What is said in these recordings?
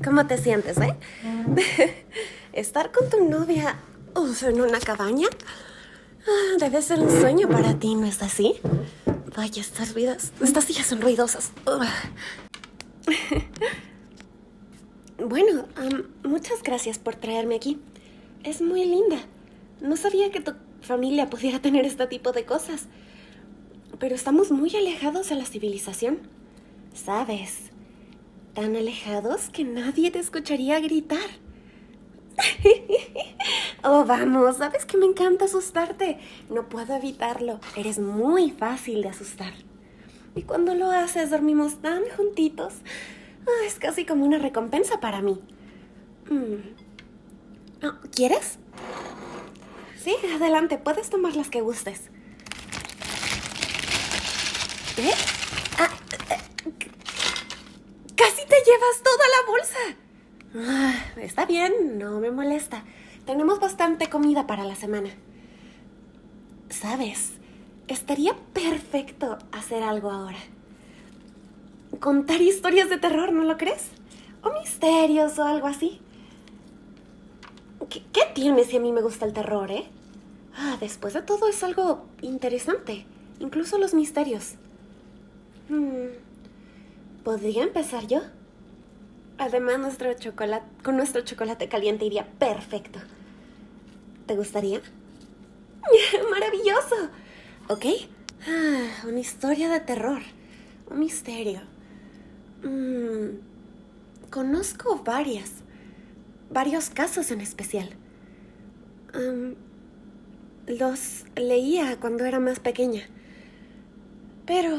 ¿Cómo te sientes, Estar con tu novia en una cabaña debe ser un sueño para ti, ¿no es así? Vaya, estas sillas son ruidosas. Bueno, muchas gracias por traerme aquí. Es muy linda. No sabía que tu familia pudiera tener este tipo de cosas. Pero estamos muy alejados de la civilización. ¿Sabes? Tan alejados que nadie te escucharía gritar. Oh, vamos, sabes que me encanta asustarte. No puedo evitarlo. Eres muy fácil de asustar. Y cuando lo haces, dormimos tan juntitos. Es casi como una recompensa para mí. ¿Quieres? Sí, adelante, puedes tomar las que gustes. ¿Eh? Ah, ¡Casi te llevas toda la bolsa! Está bien, no me molesta. Tenemos bastante comida para la semana. ¿Sabes? Estaría perfecto hacer algo ahora. Contar historias de terror, ¿no lo crees? O misterios o algo así. ¿Qué tiene si a mí me gusta el terror, después de todo es algo interesante. Incluso los misterios. ¿Podría empezar yo? Además, con nuestro chocolate caliente iría perfecto. ¿Te gustaría? ¡Maravilloso! ¿Ok? Una historia de terror. Un misterio. Conozco varios casos en especial. Los leía cuando era más pequeña. Pero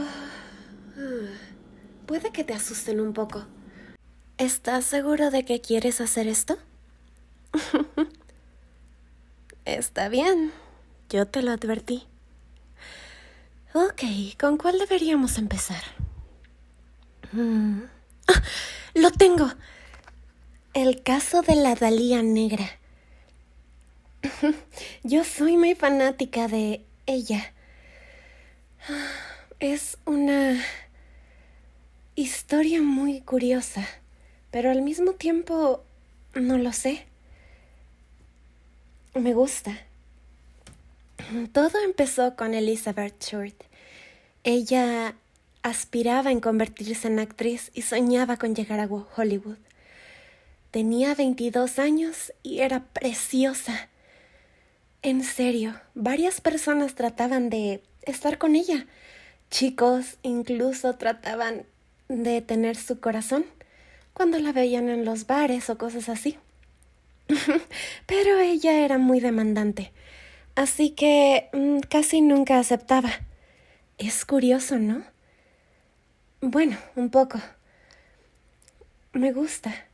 puede que te asusten un poco. ¿Estás seguro de que quieres hacer esto? Está bien, yo te lo advertí. Ok, ¿con cuál deberíamos empezar? ¡Lo tengo! El caso de la Dahlia negra. Yo soy muy fanática de ella. Es una historia muy curiosa, pero al mismo tiempo no lo sé. Me gusta. Todo empezó con Elizabeth Short. Ella aspiraba en convertirse en actriz y soñaba con llegar a Hollywood. Tenía 22 años y era preciosa. En serio, varias personas trataban de estar con ella. Chicos incluso trataban de tener su corazón cuando la veían en los bares o cosas así. Pero ella era muy demandante, así que casi nunca aceptaba. Es curioso, ¿no? Bueno, un poco. Me gusta.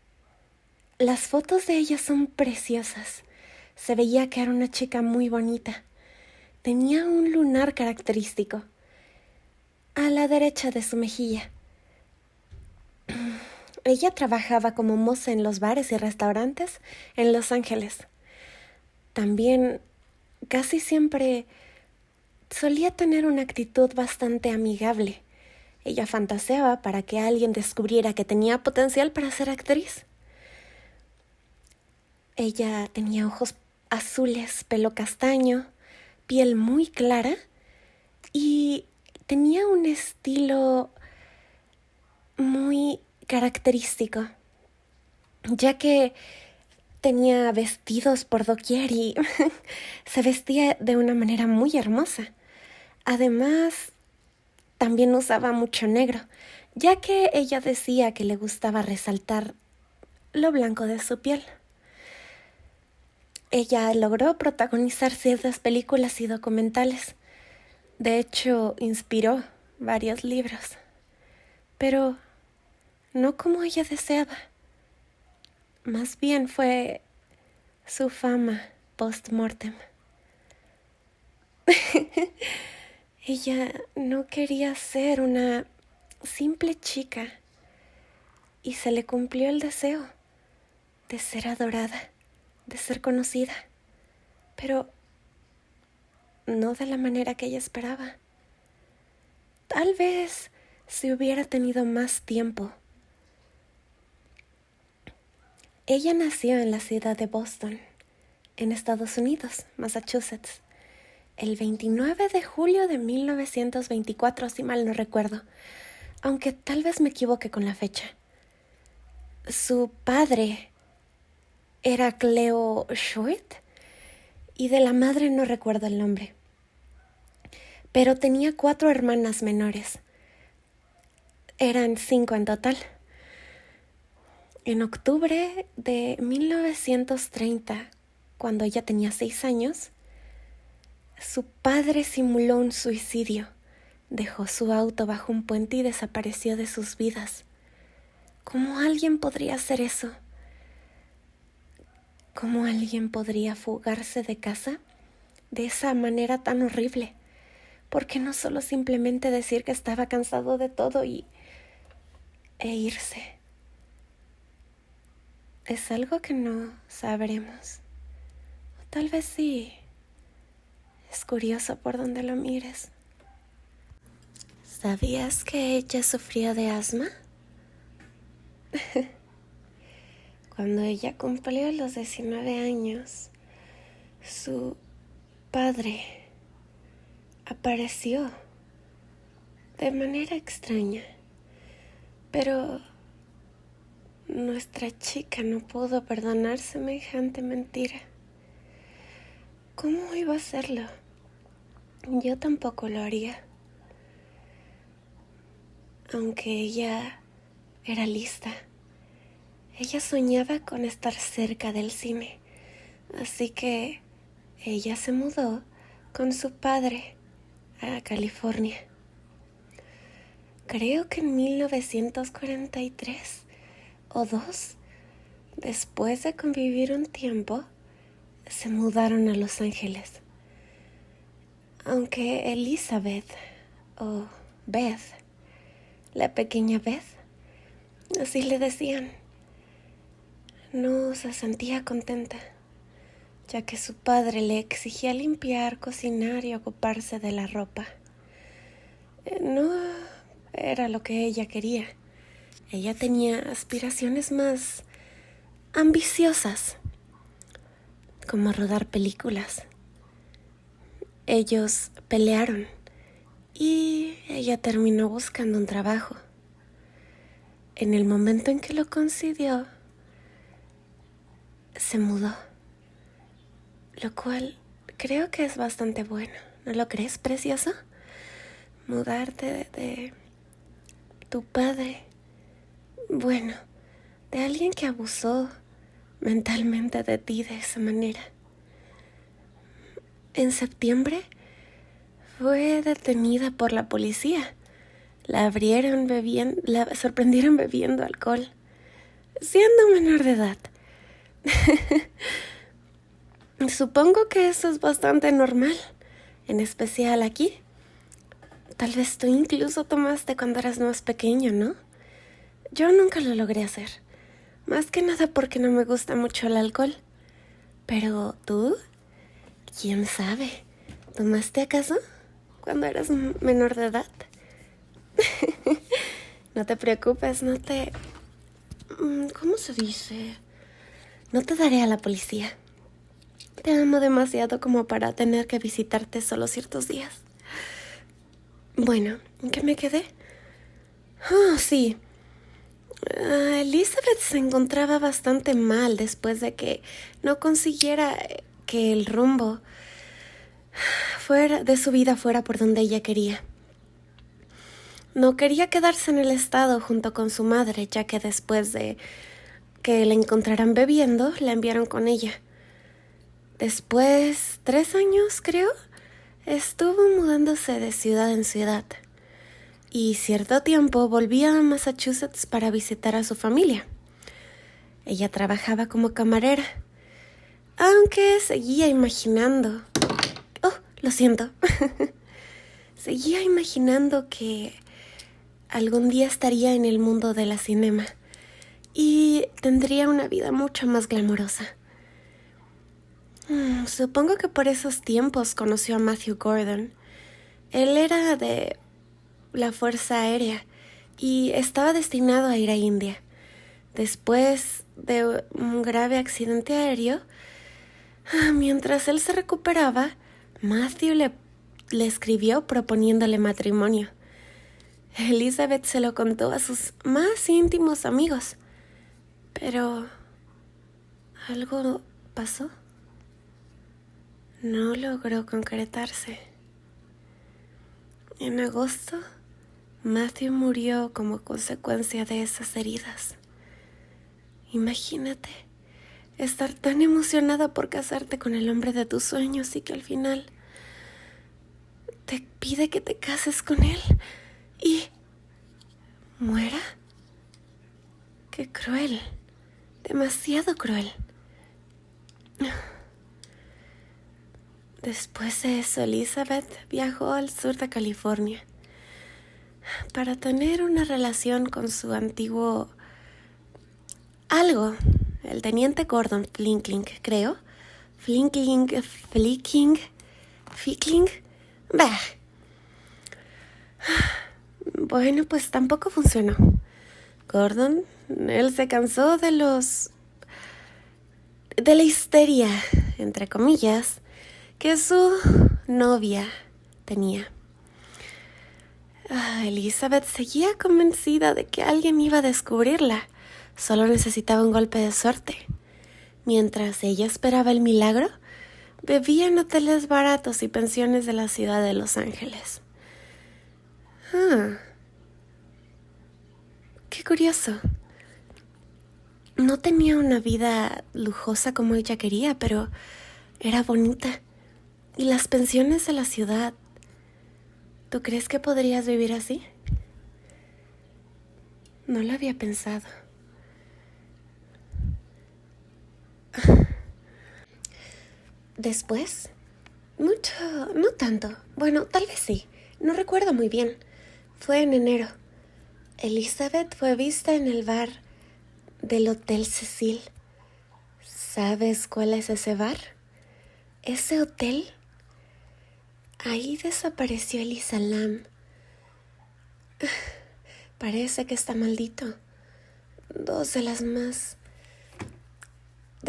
Las fotos de ella son preciosas. Se veía que era una chica muy bonita. Tenía un lunar característico a la derecha de su mejilla. Ella trabajaba como moza en los bares y restaurantes en Los Ángeles. También casi siempre solía tener una actitud bastante amigable. Ella fantaseaba para que alguien descubriera que tenía potencial para ser actriz. Ella tenía ojos azules, pelo castaño, piel muy clara y tenía un estilo muy característico, ya que tenía vestidos por doquier y se vestía de una manera muy hermosa. Además, también usaba mucho negro, ya que ella decía que le gustaba resaltar lo blanco de su piel. Ella logró protagonizar ciertas películas y documentales. De hecho, inspiró varios libros. Pero no como ella deseaba. Más bien fue su fama post-mortem. Ella no quería ser una simple chica y se le cumplió el deseo de ser adorada, de ser conocida, pero no de la manera que ella esperaba. Tal vez si hubiera tenido más tiempo, Ella nació en la ciudad de Boston, en Estados Unidos, Massachusetts, el 29 de julio de 1924, si mal no recuerdo, aunque tal vez me equivoque con la fecha. Su padre era Cleo Short y de la madre no recuerdo el nombre. Pero tenía 4 hermanas menores. Eran 5 en total. En octubre de 1930, cuando ella tenía 6 años, su padre simuló un suicidio. Dejó su auto bajo un puente y desapareció de sus vidas. ¿Cómo alguien podría hacer eso? ¿Cómo alguien podría fugarse de casa de esa manera tan horrible? ¿Por qué no solo simplemente decir que estaba cansado de todo e irse? Es algo que no sabremos. O tal vez sí. Es curioso por donde lo mires. ¿Sabías que ella sufría de asma? Cuando ella cumplió los 19 años, su padre apareció de manera extraña, pero nuestra chica no pudo perdonar semejante mentira. ¿Cómo iba a hacerlo? Yo tampoco lo haría. Aunque ella era lista, ella soñaba con estar cerca del cine, así que ella se mudó con su padre a California. Creo que en 1943 o 2, después de convivir un tiempo, se mudaron a Los Ángeles. Aunque Elizabeth, o Beth, la pequeña Beth, así le decían, no se sentía contenta, ya que su padre le exigía limpiar, cocinar y ocuparse de la ropa. No era lo que ella quería. Ella tenía aspiraciones más ambiciosas, como rodar películas. Ellos pelearon y ella terminó buscando un trabajo. En el momento en que lo consiguió, se mudó, lo cual creo que es bastante bueno. ¿No lo crees, precioso? Mudarte de tu padre, bueno, de alguien que abusó mentalmente de ti de esa manera. En septiembre fue detenida por la policía. La sorprendieron bebiendo alcohol, siendo menor de edad. Supongo que eso es bastante normal, en especial aquí. Tal vez tú incluso tomaste cuando eras más pequeño, ¿no? Yo nunca lo logré hacer, más que nada porque no me gusta mucho el alcohol. Pero tú, ¿quién sabe? ¿Tomaste acaso cuando eras menor de edad? No te preocupes, ¿cómo se dice? No te daré a la policía. Te amo demasiado como para tener que visitarte solo ciertos días. Bueno, ¿en qué me quedé? Oh, sí. Elizabeth se encontraba bastante mal después de que no consiguiera que el rumbo de su vida fuera por donde ella quería. No quería quedarse en el estado junto con su madre, ya que después de que la encontraran bebiendo, la enviaron con ella. Después, 3 años, creo, estuvo mudándose de ciudad en ciudad. Y cierto tiempo volvía a Massachusetts para visitar a su familia. Ella trabajaba como camarera, aunque seguía imaginando... Oh, lo siento. Seguía imaginando que algún día estaría en el mundo de la cinema y tendría una vida mucho más glamorosa. Supongo que por esos tiempos conoció a Matthew Gordon. Él era de la Fuerza Aérea y estaba destinado a ir a India. Después de un grave accidente aéreo, mientras él se recuperaba, Matthew le escribió proponiéndole matrimonio. Elizabeth se lo contó a sus más íntimos amigos, pero algo pasó. No logró concretarse. En agosto, Matthew murió como consecuencia de esas heridas. Imagínate estar tan emocionada por casarte con el hombre de tus sueños y que al final te pide que te cases con él y muera. Qué cruel, demasiado cruel. Después de eso, Elizabeth viajó al sur de California para tener una relación con su antiguo el teniente Gordon Flickling, creo. Flickling. Bah. Bueno, pues tampoco funcionó. Gordon, él se cansó de la histeria, entre comillas, que su novia tenía. Elizabeth seguía convencida de que alguien iba a descubrirla. Solo necesitaba un golpe de suerte. Mientras ella esperaba el milagro, vivía en hoteles baratos y pensiones de la ciudad de Los Ángeles. Qué curioso. No tenía una vida lujosa como ella quería, pero era bonita. Y las pensiones de la ciudad, ¿tú crees que podrías vivir así? No lo había pensado. Después, no tanto. Bueno, tal vez sí. No recuerdo muy bien. Fue en enero. Elizabeth fue vista en el bar del Hotel Cecil. ¿Sabes cuál es ese bar? Ese hotel. Ahí desapareció Elisa Lam. Parece que está maldito. Dos de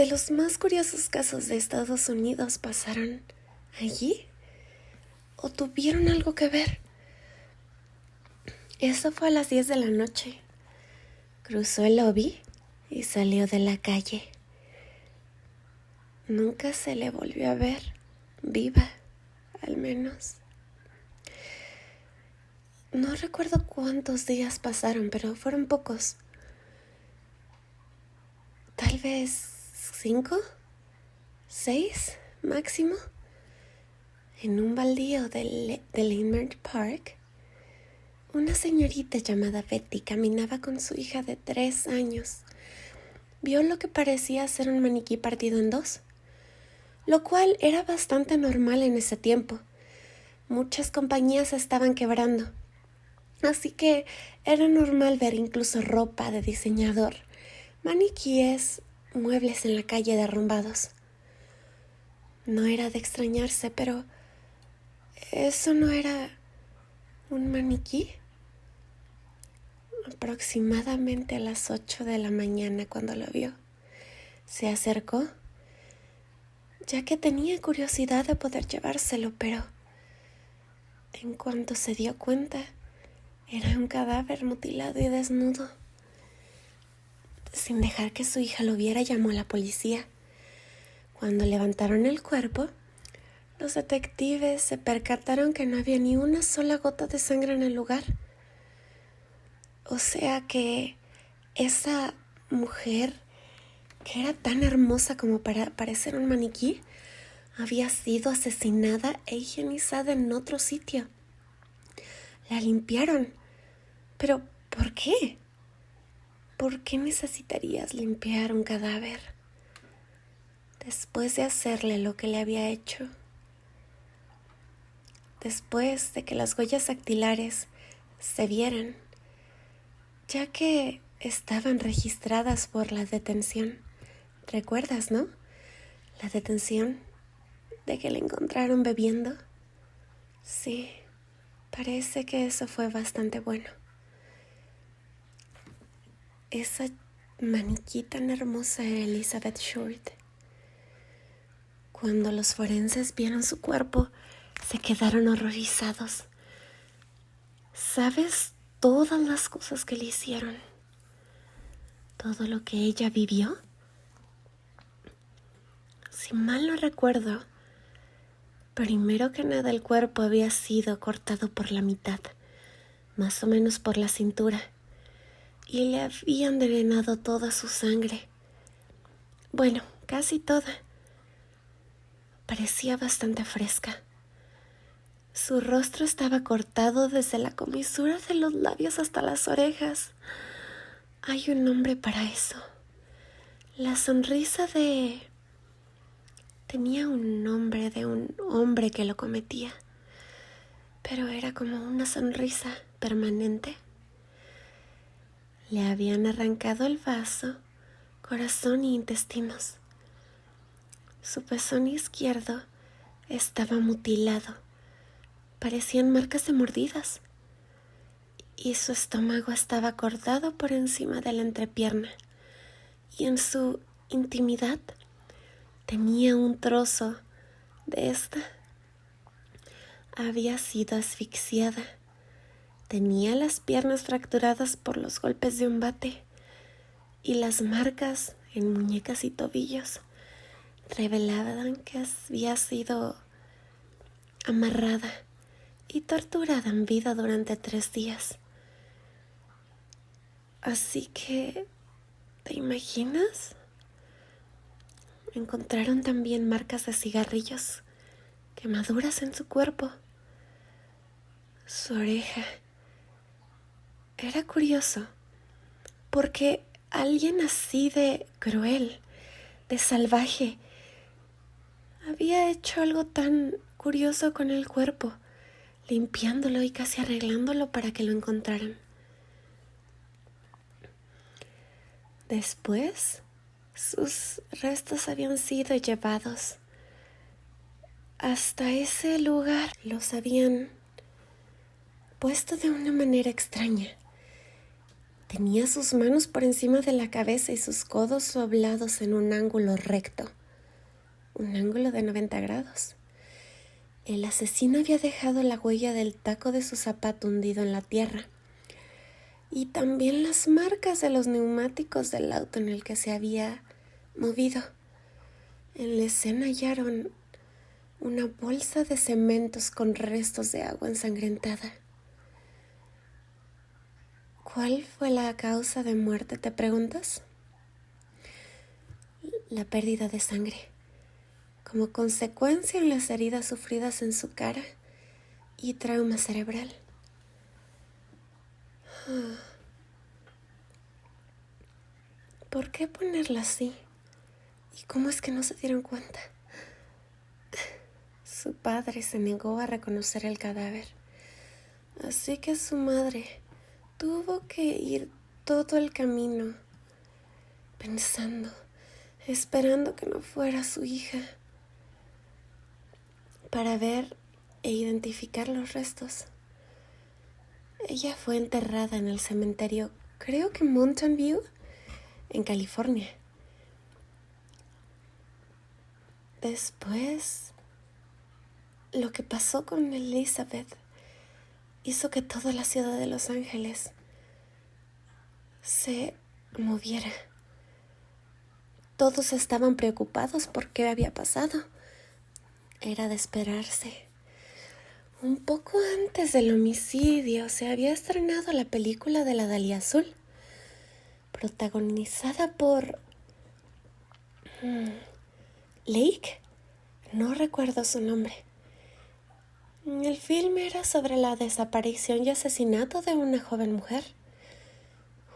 los más curiosos casos de Estados Unidos pasaron allí o tuvieron algo que ver. Eso fue a las 10 de la noche. Cruzó el lobby y salió de la calle. Nunca se le volvió a ver, viva, al menos. No recuerdo cuántos días pasaron, pero fueron pocos. Tal vez 5, 6 máximo. En un baldío de Leimert Park, una señorita llamada Betty caminaba con su hija de 3 años. Vio lo que parecía ser un maniquí partido en dos, lo cual era bastante normal en ese tiempo. Muchas compañías estaban quebrando, así que era normal ver incluso ropa de diseñador, maniquíes, muebles en la calle derrumbados. No era de extrañarse, pero ¿eso no era un maniquí? Aproximadamente a las 8 de la mañana cuando lo vio, se acercó, ya que tenía curiosidad de poder llevárselo, pero en cuanto se dio cuenta, era un cadáver mutilado y desnudo. Sin dejar que su hija lo viera, llamó a la policía. Cuando levantaron el cuerpo, los detectives se percataron que no había ni una sola gota de sangre en el lugar. O sea que esa mujer, que era tan hermosa como para parecer un maniquí, había sido asesinada e higienizada en otro sitio. La limpiaron. ¿Pero por qué? ¿Por qué necesitarías limpiar un cadáver después de hacerle lo que le había hecho? Después de que las huellas dactilares se vieran, ya que estaban registradas por la detención. ¿Recuerdas, no? La detención de que le encontraron bebiendo. Sí, parece que eso fue bastante bueno. Esa maniquí tan hermosa era Elizabeth Short. Cuando los forenses vieron su cuerpo, se quedaron horrorizados. ¿Sabes todas las cosas que le hicieron? ¿Todo lo que ella vivió? Si mal no recuerdo, primero que nada el cuerpo había sido cortado por la mitad, más o menos por la cintura, y le habían drenado toda su sangre. Bueno, casi toda. Parecía bastante fresca. Su rostro estaba cortado desde la comisura de los labios hasta las orejas. Hay un nombre para eso. La sonrisa de... Tenía un nombre de un hombre que lo cometía, pero era como una sonrisa permanente. Le habían arrancado el vaso, corazón y intestinos. Su pezón izquierdo estaba mutilado. Parecían marcas de mordidas. Y su estómago estaba cortado por encima de la entrepierna. Y en su intimidad tenía un trozo de esta. Había sido asfixiada. Tenía las piernas fracturadas por los golpes de un bate. Y las marcas en muñecas y tobillos revelaban que había sido amarrada y torturada en vida durante 3 días. Así que, ¿te imaginas? Encontraron también marcas de cigarrillos, quemaduras en su cuerpo. Su oreja. Era curioso, porque alguien así de cruel, de salvaje, había hecho algo tan curioso con el cuerpo, limpiándolo y casi arreglándolo para que lo encontraran. Después, sus restos habían sido llevados hasta ese lugar. Los habían puesto de una manera extraña. Tenía sus manos por encima de la cabeza y sus codos doblados en un ángulo recto, un ángulo de 90 grados. El asesino había dejado la huella del taco de su zapato hundido en la tierra y también las marcas de los neumáticos del auto en el que se había movido. En la escena hallaron una bolsa de cementos con restos de agua ensangrentada. ¿Cuál fue la causa de muerte, te preguntas? La pérdida de sangre, como consecuencia en las heridas sufridas en su cara y trauma cerebral. ¿Por qué ponerla así? ¿Y cómo es que no se dieron cuenta? Su padre se negó a reconocer el cadáver, así que su madre tuvo que ir todo el camino pensando, esperando que no fuera su hija, para ver e identificar los restos. Ella fue enterrada en el cementerio, creo que Mountain View, en California. Después, lo que pasó con Elizabeth hizo que toda la ciudad de Los Ángeles se moviera. Todos estaban preocupados por qué había pasado. Era de esperarse. Un poco antes del homicidio se había estrenado la película de la Dahlia Azul, protagonizada por Lake, no recuerdo su nombre. El filme era sobre la desaparición y asesinato de una joven mujer,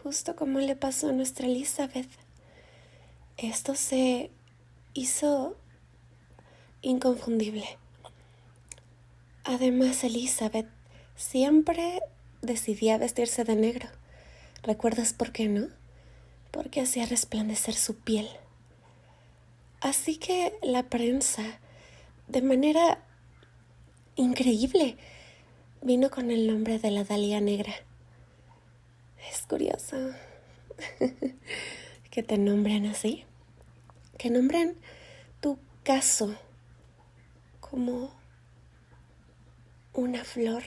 justo como le pasó a nuestra Elizabeth. Esto se hizo inconfundible. Además, Elizabeth siempre decidía vestirse de negro. ¿Recuerdas por qué no? Porque hacía resplandecer su piel. Así que la prensa, de manera increíble, vino con el nombre de la Dahlia Negra. Es curioso. que te nombren así? Que nombren tu caso como una flor.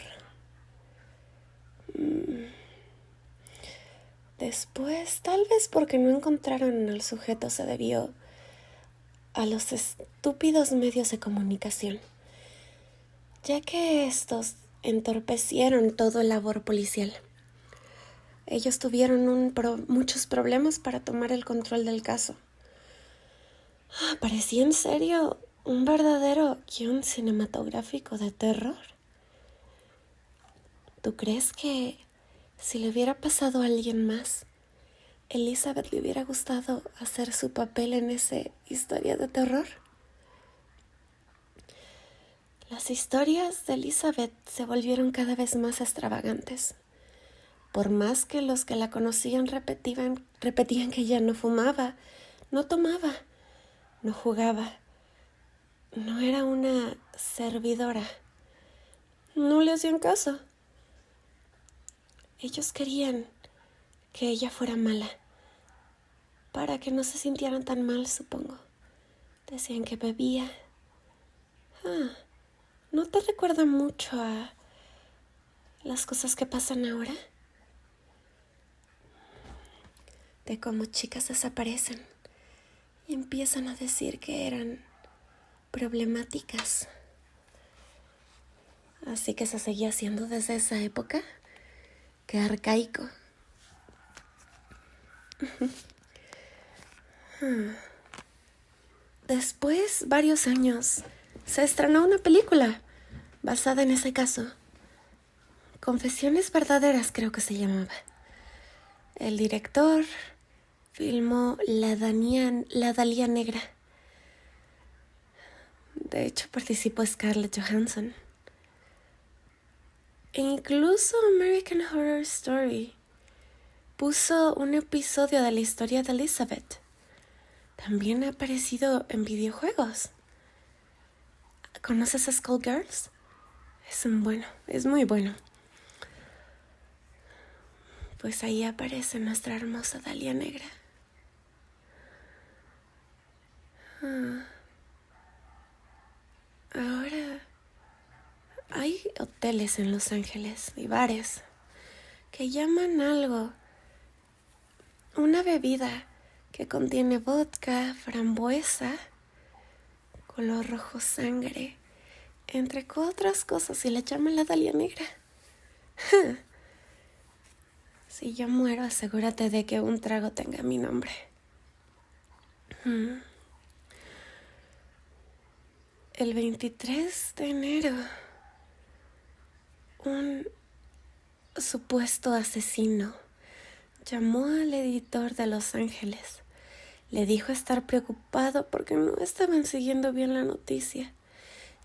Después, tal vez porque no encontraron al sujeto, se debió a los estúpidos medios de comunicación, ya que estos entorpecieron todo el labor policial. Ellos tuvieron muchos problemas para tomar el control del caso. Parecía en serio un verdadero guión cinematográfico de terror. ¿Tú crees que si le hubiera pasado a alguien más, Elizabeth le hubiera gustado hacer su papel en esa historia de terror? Las historias de Elizabeth se volvieron cada vez más extravagantes. Por más que los que la conocían repetían que ella no fumaba, no tomaba, no jugaba, no era una servidora, no le hacían caso. Ellos querían que ella fuera mala, para que no se sintieran tan mal, supongo. Decían que bebía. ¿No te recuerda mucho a las cosas que pasan ahora? De cómo chicas desaparecen y empiezan a decir que eran problemáticas. Así que se seguía haciendo desde esa época. Qué arcaico. Después, varios años, se estrenó una película basada en ese caso. Confesiones verdaderas, creo que se llamaba. El director filmó La Dalia Negra. De hecho, participó Scarlett Johansson. E incluso American Horror Story puso un episodio de la historia de Elizabeth. También ha aparecido en videojuegos. ¿Conoces a Skullgirls? Es muy bueno. Pues ahí aparece nuestra hermosa Dalia Negra. Ahora hay hoteles en Los Ángeles y bares que llaman algo, una bebida que contiene vodka, frambuesa, color rojo sangre, entre otras cosas, y le llaman la Dalia Negra. Si yo muero, asegúrate de que un trago tenga mi nombre. El 23 de enero, un supuesto asesino llamó al editor de Los Ángeles. Le dijo estar preocupado porque no estaban siguiendo bien la noticia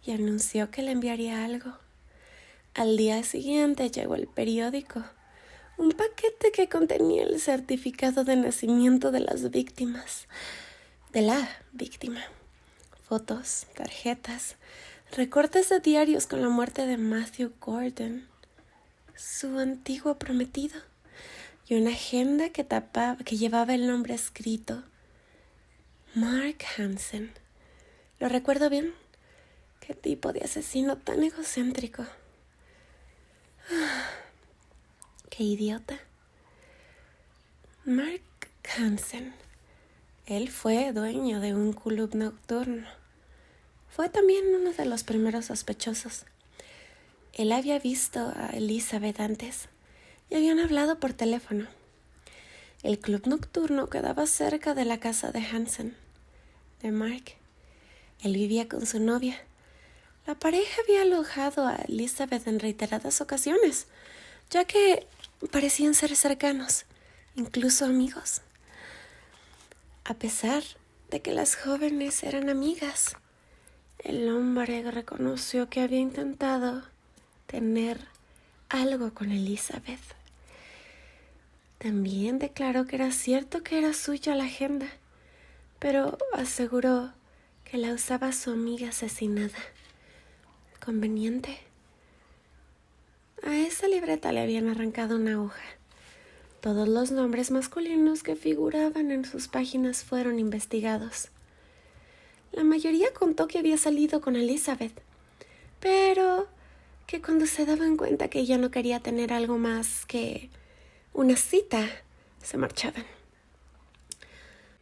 y anunció que le enviaría algo. Al día siguiente llegó el periódico, un paquete que contenía el certificado de nacimiento de la víctima. Fotos, tarjetas, recortes de diarios con la muerte de Matthew Gordon, su antiguo prometido, y una agenda que llevaba el nombre escrito: Mark Hansen. ¿Lo recuerdo bien? ¿Qué tipo de asesino tan egocéntrico? ¡Qué idiota! Mark Hansen. Él fue dueño de un club nocturno. Fue también uno de los primeros sospechosos. Él había visto a Elizabeth antes y habían hablado por teléfono. El club nocturno quedaba cerca de la casa de Hansen, de Mark. Él vivía con su novia. La pareja había alojado a Elizabeth en reiteradas ocasiones, ya que parecían ser cercanos, incluso amigos. A pesar de que las jóvenes eran amigas, el hombre reconoció que había intentado tener algo con Elizabeth. También declaró que era cierto que era suya la agenda, pero aseguró que la usaba su amiga asesinada. Conveniente. A esa libreta le habían arrancado una hoja. Todos los nombres masculinos que figuraban en sus páginas fueron investigados. La mayoría contó que había salido con Elizabeth, pero que cuando se daban cuenta que ella no quería tener algo más que una cita, se marchaban.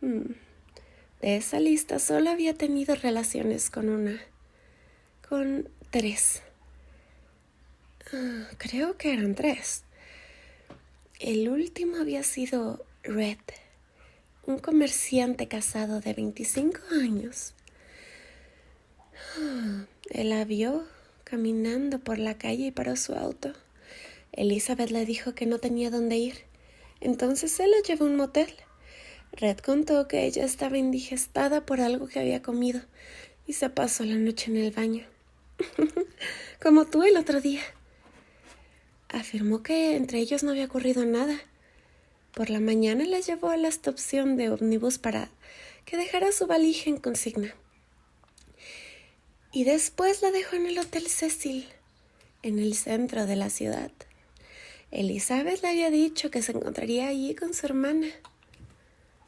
De esa lista solo había tenido relaciones con tres. Creo que eran tres. El último había sido Red, un comerciante casado de 25 años. Él la vio caminando por la calle y paró su auto. Elizabeth le dijo que no tenía dónde ir. Entonces él la llevó a un motel. Red contó que ella estaba indigestada por algo que había comido y se pasó la noche en el baño. Como tú el otro día. Afirmó que entre ellos no había ocurrido nada. Por la mañana la llevó a la estación de ómnibus para que dejara su valija en consigna. Y después la dejó en el Hotel Cecil, en el centro de la ciudad. Elizabeth le había dicho que se encontraría allí con su hermana.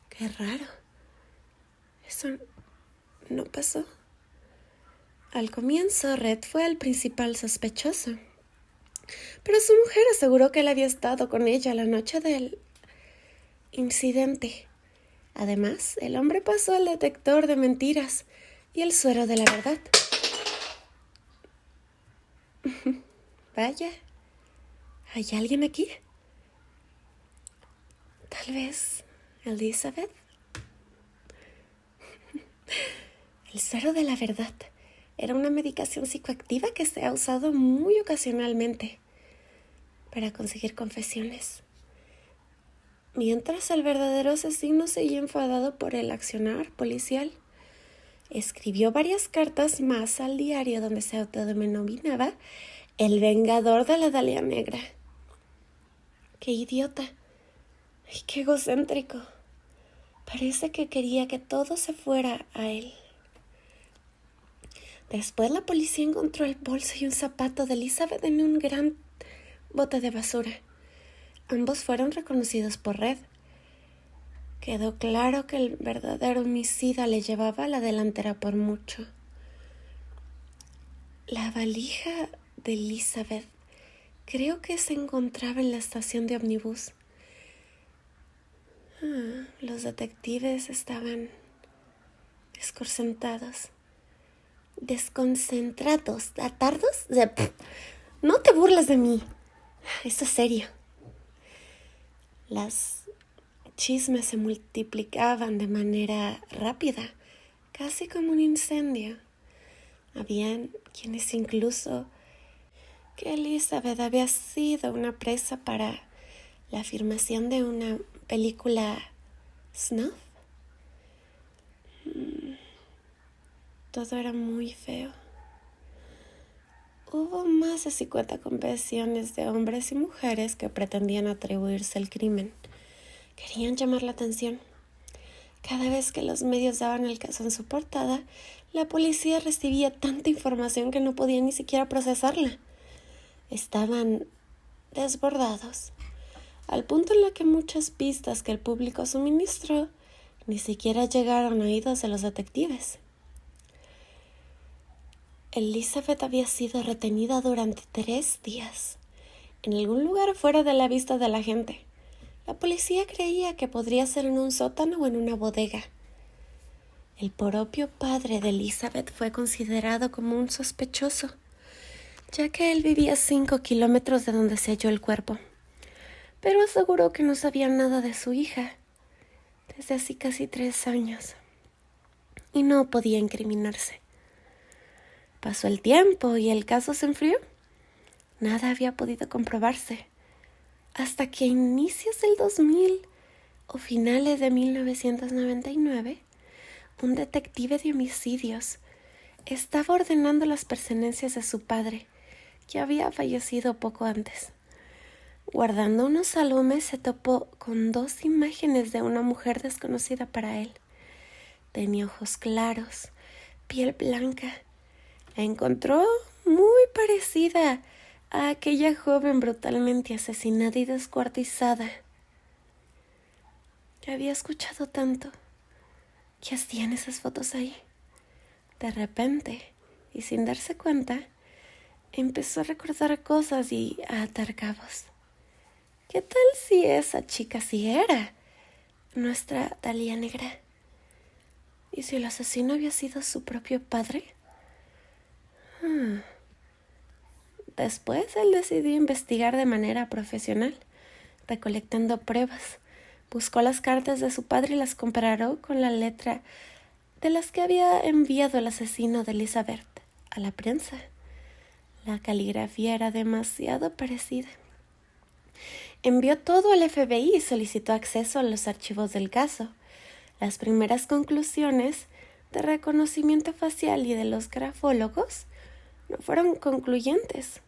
Qué raro. Eso no pasó. Al comienzo, Red fue el principal sospechoso, pero su mujer aseguró que él había estado con ella la noche del incidente. Además, el hombre pasó el detector de mentiras y el suero de la verdad. Vaya, ¿hay alguien aquí? Tal vez Elizabeth. El suero de la verdad era una medicación psicoactiva que se ha usado muy ocasionalmente para conseguir confesiones. Mientras el verdadero asesino seguía enfadado por el accionar policial, escribió varias cartas más al diario donde se autodenominaba el vengador de la Dalia Negra. ¡Qué idiota! ¡Ay, qué egocéntrico! Parece que quería que todo se fuera a él. Después la policía encontró el bolso y un zapato de Elizabeth en un gran bote de basura. Ambos fueron reconocidos por Red. Quedó claro que el verdadero homicida le llevaba a la delantera por mucho. La valija de Elizabeth creo que se encontraba en la estación de ómnibus. Los detectives estaban desconcentrados, ¿tardos? No te burles de mí. Esto es serio. Las chismes se multiplicaban de manera rápida, casi como un incendio. Habían quienes incluso que Elizabeth había sido una presa para la filmación de una película snuff. Todo era muy feo. Hubo más de 50 confesiones de hombres y mujeres que pretendían atribuirse el crimen. Querían llamar la atención. Cada vez que los medios daban el caso en su portada, la policía recibía tanta información que no podía ni siquiera procesarla. Estaban desbordados, al punto en el que muchas pistas que el público suministró ni siquiera llegaron a oídos de los detectives. Elizabeth había sido retenida durante 3 días, en algún lugar fuera de la vista de la gente. La policía creía que podría ser en un sótano o en una bodega. El propio padre de Elizabeth fue considerado como un sospechoso, ya que él vivía 5 kilómetros de donde se halló el cuerpo, pero aseguró que no sabía nada de su hija desde hace casi 3 años y no podía incriminarse. Pasó el tiempo y el caso se enfrió. Nada había podido comprobarse, hasta que a inicios del 2000 o finales de 1999, un detective de homicidios estaba ordenando las pertenencias de su padre, que había fallecido poco antes. Guardando unos álbumes se topó con 2 imágenes de una mujer desconocida para él. Tenía ojos claros, piel blanca. La encontró muy parecida a aquella joven brutalmente asesinada y descuartizada. Había escuchado tanto. ¿Qué hacían esas fotos ahí? De repente, y sin darse cuenta, empezó a recordar cosas y a atar cabos. ¿Qué tal si esa chica sí era nuestra Dahlia negra? ¿Y si el asesino había sido su propio padre? Después él decidió investigar de manera profesional, recolectando pruebas. Buscó las cartas de su padre y las comparó con la letra de las que había enviado el asesino de Elizabeth a la prensa. La caligrafía era demasiado parecida. Envió todo al FBI y solicitó acceso a los archivos del caso. Las primeras conclusiones de reconocimiento facial y de los grafólogos no fueron concluyentes.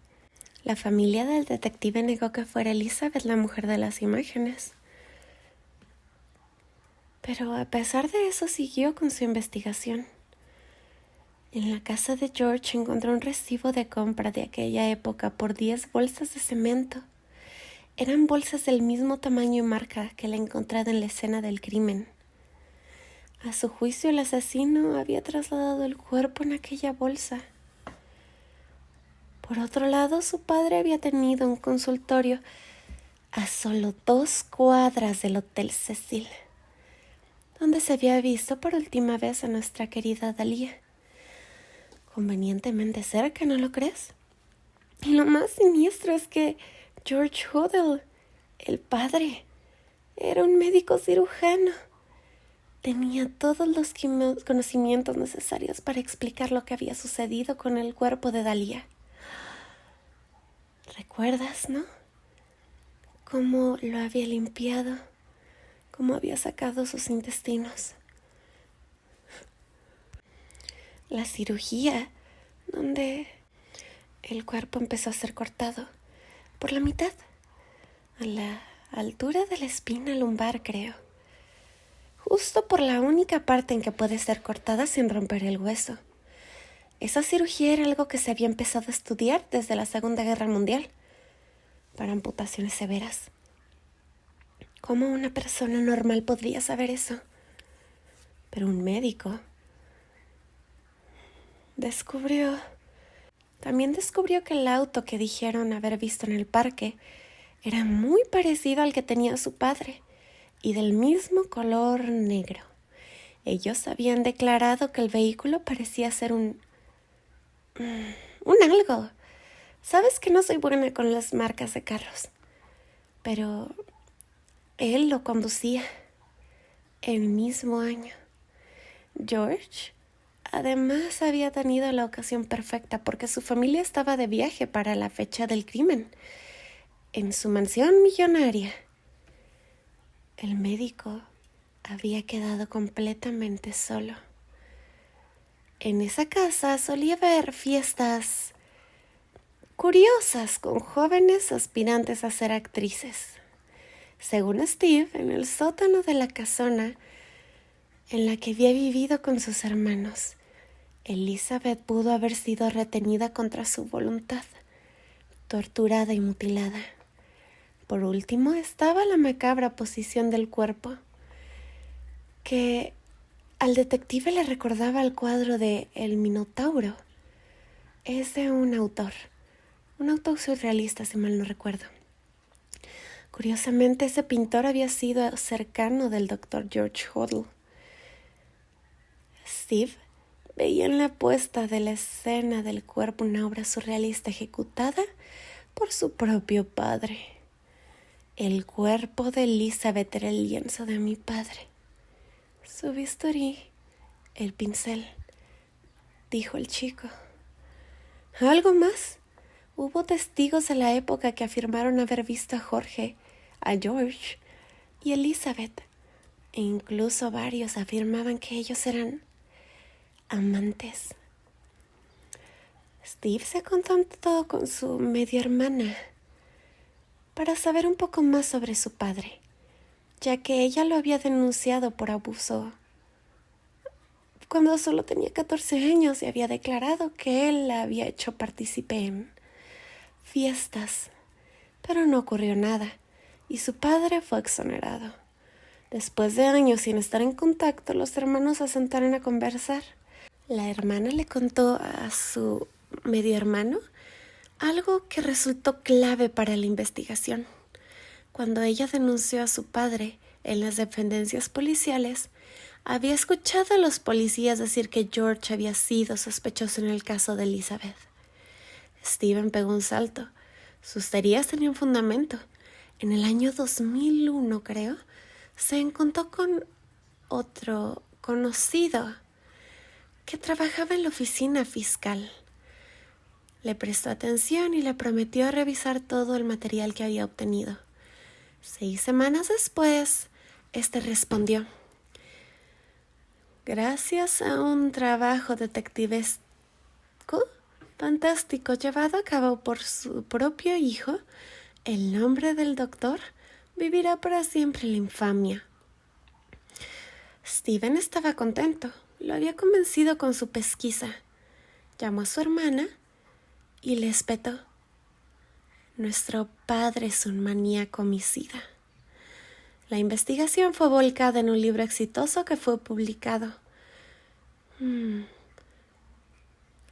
La familia del detective negó que fuera Elizabeth la mujer de las imágenes. Pero a pesar de eso siguió con su investigación. En la casa de George encontró un recibo de compra de aquella época por 10 bolsas de cemento. Eran bolsas del mismo tamaño y marca que la encontrada en la escena del crimen. A su juicio, el asesino había trasladado el cuerpo en aquella bolsa. Por otro lado, su padre había tenido un consultorio a solo 2 cuadras del Hotel Cecil, donde se había visto por última vez a nuestra querida Dahlia. Convenientemente cerca, ¿no lo crees? Y lo más siniestro es que George Hodel, el padre, era un médico cirujano. Tenía todos los conocimientos necesarios para explicar lo que había sucedido con el cuerpo de Dahlia. ¿Recuerdas, no? Cómo lo había limpiado, cómo había sacado sus intestinos. La cirugía, donde el cuerpo empezó a ser cortado por la mitad, a la altura de la espina lumbar, creo. Justo por la única parte en que puede ser cortada sin romper el hueso. Esa cirugía era algo que se había empezado a estudiar desde la Segunda Guerra Mundial, para amputaciones severas. ¿Cómo una persona normal podría saber eso? Pero un médico también descubrió que el auto que dijeron haber visto en el parque era muy parecido al que tenía su padre y del mismo color negro. Ellos habían declarado que el vehículo parecía ser un algo. Sabes que no soy buena con las marcas de carros, pero él lo conducía el mismo año. George, además, había tenido la ocasión perfecta porque su familia estaba de viaje para la fecha del crimen, en su mansión millonaria. El médico había quedado completamente solo. En esa casa solía haber fiestas curiosas con jóvenes aspirantes a ser actrices. Según Steve, en el sótano de la casona en la que había vivido con sus hermanos, Elizabeth pudo haber sido retenida contra su voluntad, torturada y mutilada. Por último, estaba la macabra posición del cuerpo, que al detective le recordaba el cuadro de El Minotauro. Es de un autor surrealista, si mal no recuerdo. Curiosamente, ese pintor había sido cercano del Dr. George Hodel. Steve veía en la puesta de la escena del cuerpo una obra surrealista ejecutada por su propio padre. El cuerpo de Elizabeth era el lienzo de mi padre. Su bisturí, el pincel, dijo el chico. ¿Algo más? Hubo testigos de la época que afirmaron haber visto a George y Elizabeth, e incluso varios afirmaban que ellos eran amantes. Steve se contactó con su media hermana para saber un poco más sobre su padre, ya que ella lo había denunciado por abuso cuando solo tenía 14 años y había declarado que él la había hecho partícipe en fiestas, pero no ocurrió nada y su padre fue exonerado. Después de años sin estar en contacto, los hermanos se sentaron a conversar. La hermana le contó a su medio hermano algo que resultó clave para la investigación. Cuando ella denunció a su padre en las dependencias policiales, había escuchado a los policías decir que George había sido sospechoso en el caso de Elizabeth. Steven pegó un salto. Sus teorías tenían fundamento. En el año 2001, creo, se encontró con otro conocido que trabajaba en la oficina fiscal. Le prestó atención y le prometió revisar todo el material que había obtenido. 6 semanas después, este respondió: gracias a un trabajo detectivesco fantástico llevado a cabo por su propio hijo, el nombre del doctor vivirá para siempre en la infamia. Steven estaba contento. Lo había convencido con su pesquisa. Llamó a su hermana y le espetó: nuestro padre es un maníaco homicida. La investigación fue volcada en un libro exitoso que fue publicado.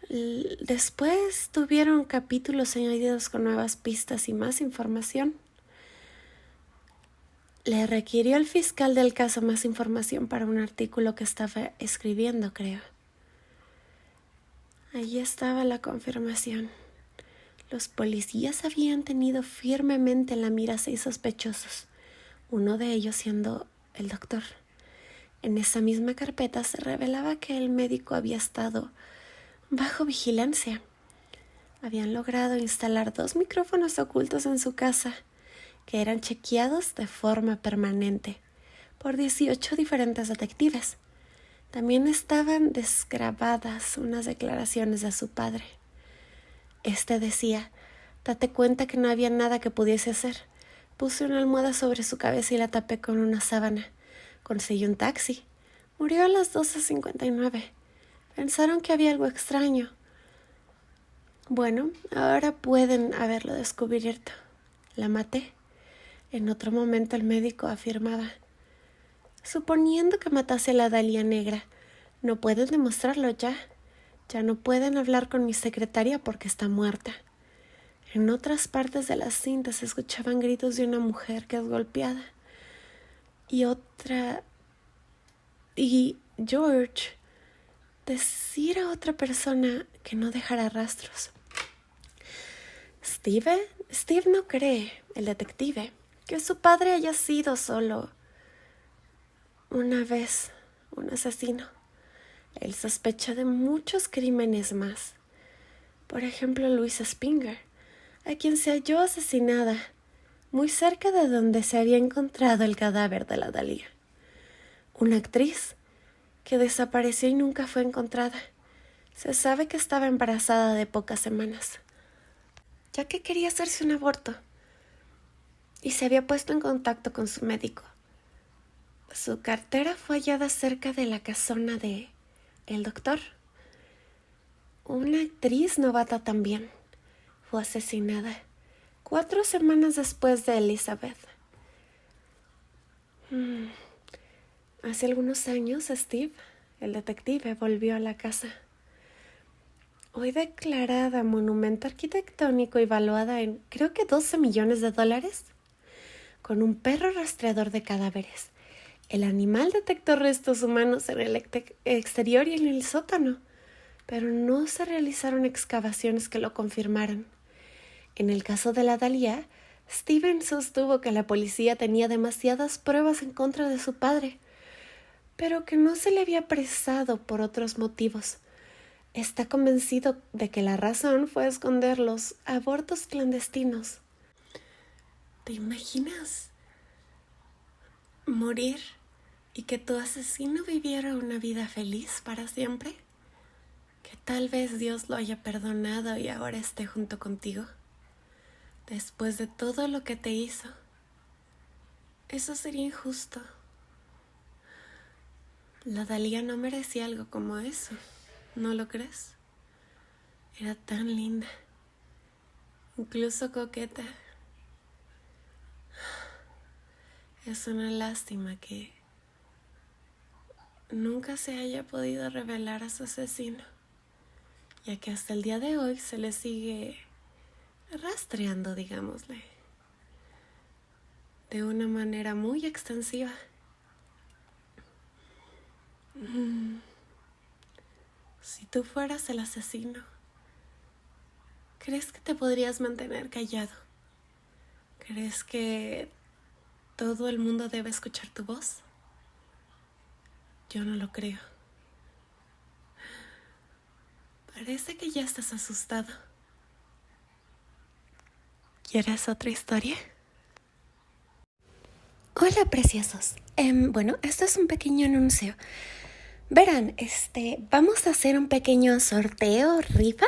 Después tuvieron capítulos añadidos con nuevas pistas y más información. Le requirió al fiscal del caso más información para un artículo que estaba escribiendo, creo. Allí estaba la confirmación. Los policías habían tenido firmemente en la mira a 6 sospechosos, uno de ellos siendo el doctor. En esa misma carpeta se revelaba que el médico había estado bajo vigilancia. Habían logrado instalar 2 micrófonos ocultos en su casa, que eran chequeados de forma permanente por 18 diferentes detectives. También estaban desgrabadas unas declaraciones de su padre. Este decía: date cuenta que no había nada que pudiese hacer. Puse una almohada sobre su cabeza y la tapé con una sábana. Conseguí un taxi. Murió a las 12:59. Pensaron que había algo extraño. Bueno, ahora pueden haberlo descubierto. La maté. En otro momento el médico afirmaba: suponiendo que matase a la Dahlia negra, no pueden demostrarlo ya. Ya no pueden hablar con mi secretaria porque está muerta. En otras partes de la cinta se escuchaban gritos de una mujer que es golpeada. Y George decir a otra persona que no dejara rastros. Steve no cree, el detective, que su padre haya sido solo una vez un asesino. Él sospecha de muchos crímenes más. Por ejemplo, Louisa Spinger, a quien se halló asesinada muy cerca de donde se había encontrado el cadáver de la Dahlia. Una actriz que desapareció y nunca fue encontrada. Se sabe que estaba embarazada de pocas semanas, ya que quería hacerse un aborto, y se había puesto en contacto con su médico. Su cartera fue hallada cerca de la casona de el doctor. Una actriz novata también fue asesinada 4 semanas después de Elizabeth. Hace algunos años, Steve, el detective, volvió a la casa. Hoy declarada monumento arquitectónico y valuada en, creo que $12 millones, con un perro rastreador de cadáveres. El animal detectó restos humanos en el exterior y en el sótano, pero no se realizaron excavaciones que lo confirmaran. En el caso de la Dahlia, Steven sostuvo que la policía tenía demasiadas pruebas en contra de su padre, pero que no se le había apresado por otros motivos. Está convencido de que la razón fue esconder los abortos clandestinos. ¿Te imaginas morir y que tu asesino viviera una vida feliz para siempre? Que tal vez Dios lo haya perdonado y ahora esté junto contigo, después de todo lo que te hizo. Eso sería injusto. La Dahlia no merecía algo como eso, ¿no lo crees? Era tan linda, incluso coqueta. Es una lástima que nunca se haya podido revelar a su asesino, ya que hasta el día de hoy se le sigue rastreando, digámosle, de una manera muy extensiva. Si tú fueras el asesino, ¿crees que te podrías mantener callado? ¿Crees que todo el mundo debe escuchar tu voz? Yo no lo creo. Parece que ya estás asustado. ¿Quieres otra historia? Hola, preciosos. Bueno, esto es un pequeño anuncio. Verán, vamos a hacer un pequeño sorteo, rifa.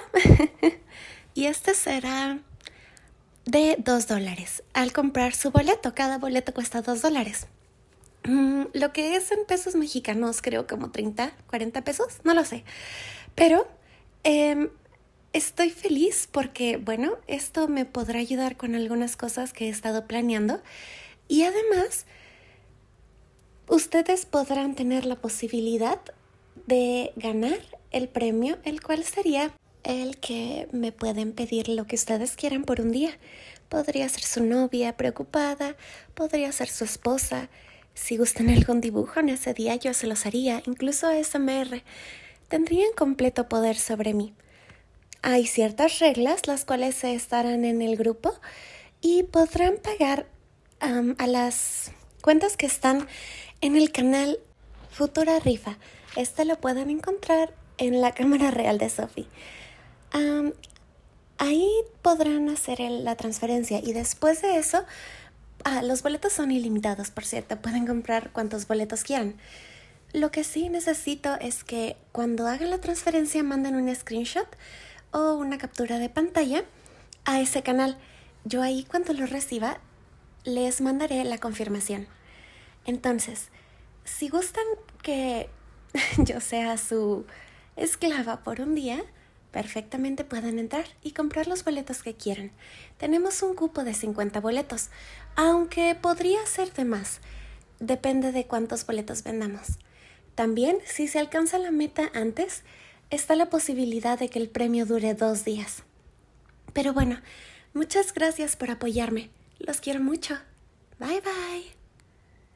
Y este será de $2. Al comprar su boleto, cada boleto cuesta $2. Lo que es en pesos mexicanos, creo como 30, 40 pesos, no lo sé. Pero estoy feliz porque, bueno, esto me podrá ayudar con algunas cosas que he estado planeando. Y además, ustedes podrán tener la posibilidad de ganar el premio, el cual sería el que me pueden pedir lo que ustedes quieran por un día. Podría ser su novia preocupada, podría ser su esposa. Si gustan algún dibujo en ese día, yo se los haría, incluso ASMR. Tendrían completo poder sobre mí. Hay ciertas reglas, las cuales estarán en el grupo y podrán pagar a las cuentas que están en el canal Futura Rifa. Lo pueden encontrar en la cámara real de Sophie. Ahí podrán hacer la transferencia y después de eso, los boletos son ilimitados, por cierto. Pueden comprar cuantos boletos quieran. Lo que sí necesito es que cuando hagan la transferencia manden un screenshot o una captura de pantalla a ese canal. Yo ahí cuando lo reciba les mandaré la confirmación. Entonces, si gustan que yo sea su esclava por un día, perfectamente pueden entrar y comprar los boletos que quieran. Tenemos un cupo de 50 boletos, aunque podría ser de más. Depende de cuántos boletos vendamos. También, si se alcanza la meta antes, está la posibilidad de que el premio dure 2 días. Pero bueno, muchas gracias por apoyarme. Los quiero mucho. Bye bye.